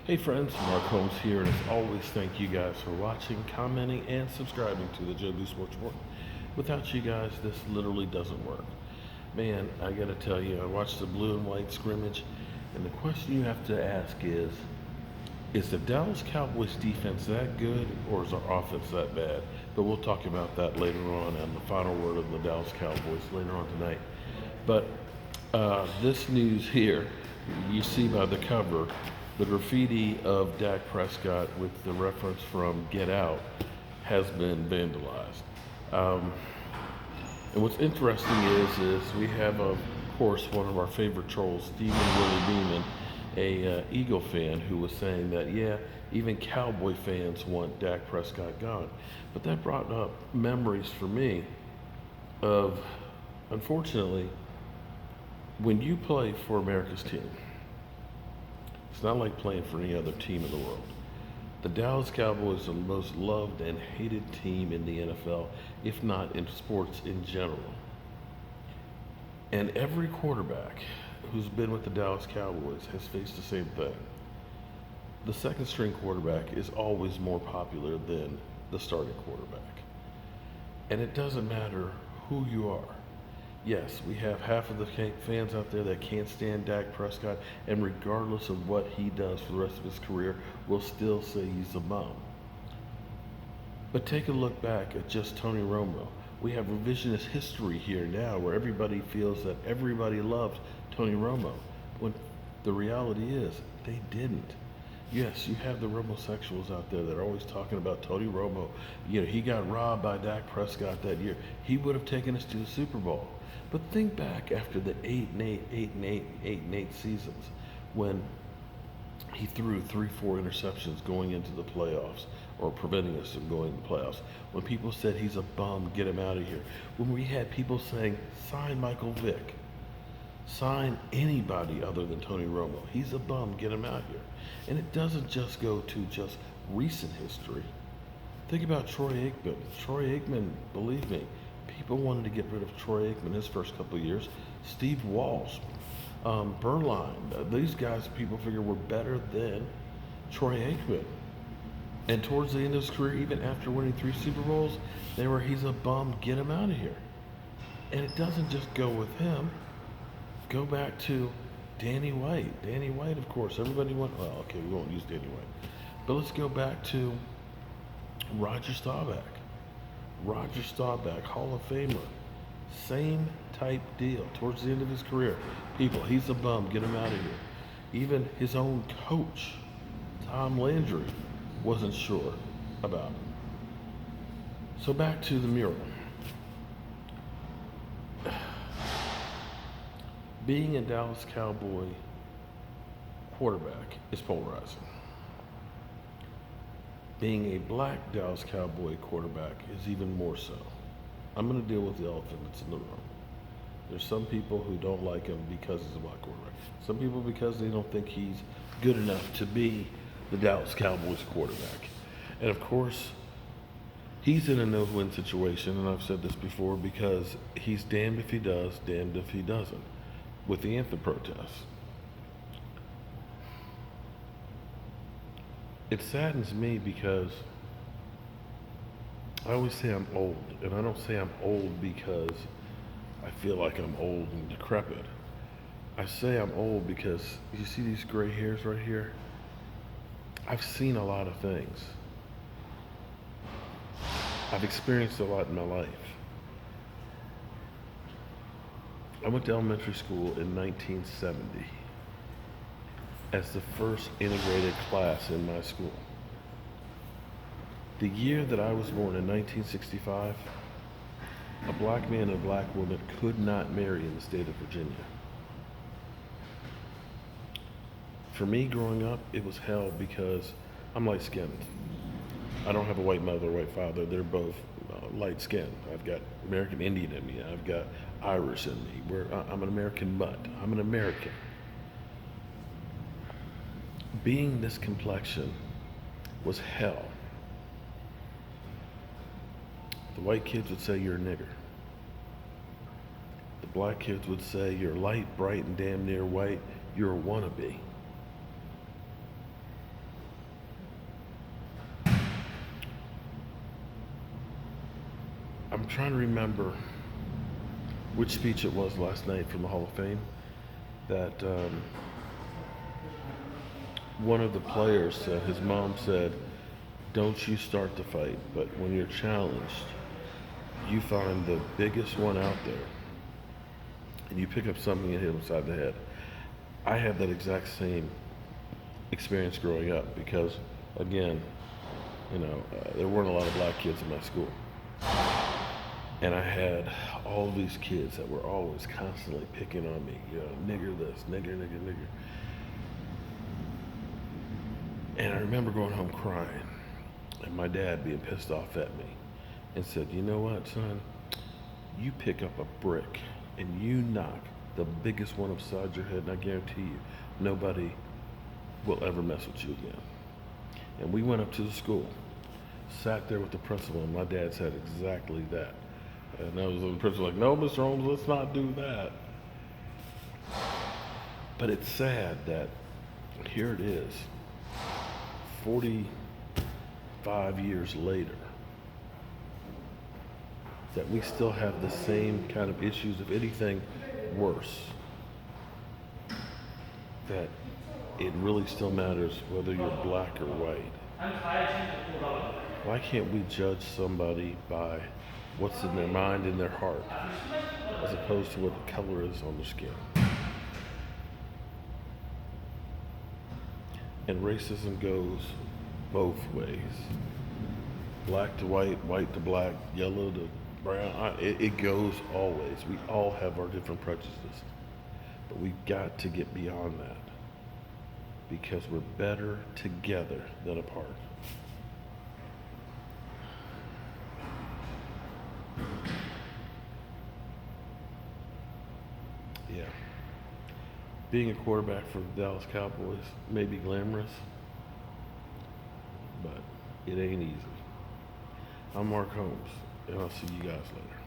Hey friends, Mark Holmes here, and as always, thank you guys for watching, commenting, and subscribing to the JB Sports Report. Without you guys, this literally doesn't work. Man, I gotta tell you, I watched the blue and white scrimmage, and the question you have to ask is the Dallas Cowboys defense that good, or is our offense that bad? But we'll talk about that later on the final word of the Dallas Cowboys later on tonight. But this news here, you see by the cover, the graffiti of Dak Prescott with the reference from Get Out has been vandalized. Um, and what's interesting is we have, of course, one of our favorite trolls, Stephen Willie Beeman, a Eagle fan, who was saying that, yeah, even Cowboy fans want Dak Prescott gone. But that brought up memories for me of, unfortunately, when you play for America's team, it's not like playing for any other team in the world. The Dallas Cowboys are the most loved and hated team in the NFL, if not in sports in general. And every quarterback who's been with the Dallas Cowboys has faced the same thing. The second string quarterback is always more popular than the starting quarterback. And it doesn't matter who you are. Yes, we have half of the fans out there that can't stand Dak Prescott, and regardless of what he does for the rest of his career, will still say he's a bum. But take a look back at just Tony Romo. We have revisionist history here now where everybody feels that everybody loved Tony Romo, when the reality is they didn't. Yes, you have the homosexuals out there that are always talking about Tony Romo. You know, he got robbed by Dak Prescott that year. He would have taken us to the Super Bowl. But think back after the 8-8 seasons when he threw 3-4 interceptions going into the playoffs, or preventing us from going to the playoffs. When people said he's a bum, get him out of here. When we had people saying, sign Michael Vick. Sign anybody other than Tony Romo. He's a bum, get him out here. And it doesn't just go to just recent history. Think about Troy Aikman. Troy Aikman, believe me, people wanted to get rid of Troy Aikman his first couple of years. Steve Walsh, Berline, these guys people figure were better than Troy Aikman. And towards the end of his career, even after winning 3 Super Bowls, they were, he's a bum, get him out of here. And it doesn't just go with him. Go back to Danny White. Danny White, of course, everybody went, well, okay, we won't use Danny White. But let's go back to Roger Staubach. Roger Staubach, Hall of Famer. Same type deal. Towards the end of his career, people, he's a bum, get him out of here. Even his own coach, Tom Landry, wasn't sure about him. So back to the mural. Being a Dallas Cowboy quarterback is polarizing. Being a black Dallas Cowboy quarterback is even more so. I'm going to deal with the elephant that's in the room. There's some people who don't like him because he's a black quarterback. Some people because they don't think he's good enough to be the Dallas Cowboys quarterback. And of course, he's in a no-win situation, and I've said this before, because he's damned if he does, damned if he doesn't, with the anthem protests. It saddens me because I always say I'm old, and I don't say I'm old because I feel like I'm old and decrepit. I say I'm old because you see these gray hairs right here? I've seen a lot of things. I've experienced a lot in my life. I went to elementary school in 1970 as the first integrated class in my school. The year that I was born, in 1965, a black man and a black woman could not marry in the state of Virginia. For me growing up, it was hell because I'm light-skinned. I don't have a white mother or white father. They're both light-skinned. I've got American Indian in me. I've got Irish in me. I'm an American mutt. I'm an American. Being this complexion was hell. The white kids would say you're a nigger. The black kids would say you're light, bright, and damn near white. You're a wannabe. I'm trying to remember which speech it was last night from the Hall of Fame that one of the players said, his mom said, don't you start the fight, but when you're challenged, you find the biggest one out there and you pick up something and hit him upside the head. I had that exact same experience growing up because, again, there weren't a lot of black kids in my school. And I had all these kids that were always constantly picking on me, nigger this, nigger, nigger, nigger. And I remember going home crying and my dad being pissed off at me and said, you know what, son? You pick up a brick and you knock the biggest one upside your head, and I guarantee you, nobody will ever mess with you again. And we went up to the school, sat there with the principal, and my dad said exactly that. And I was the principal like, no, Mr. Holmes, let's not do that. But it's sad that here it is, 45 years later, that we still have the same kind of issues, if anything worse. That it really still matters whether you're black or white. Why can't we judge somebody by what's in their mind and their heart, as opposed to what the color is on their skin? And racism goes both ways. Black to white, white to black, yellow to brown. It goes always. We all have our different prejudices. But we've got to get beyond that, because we're better together than apart. Yeah. Being a quarterback for the Dallas Cowboys may be glamorous, but it ain't easy. I'm Mark Holmes, and I'll see you guys later.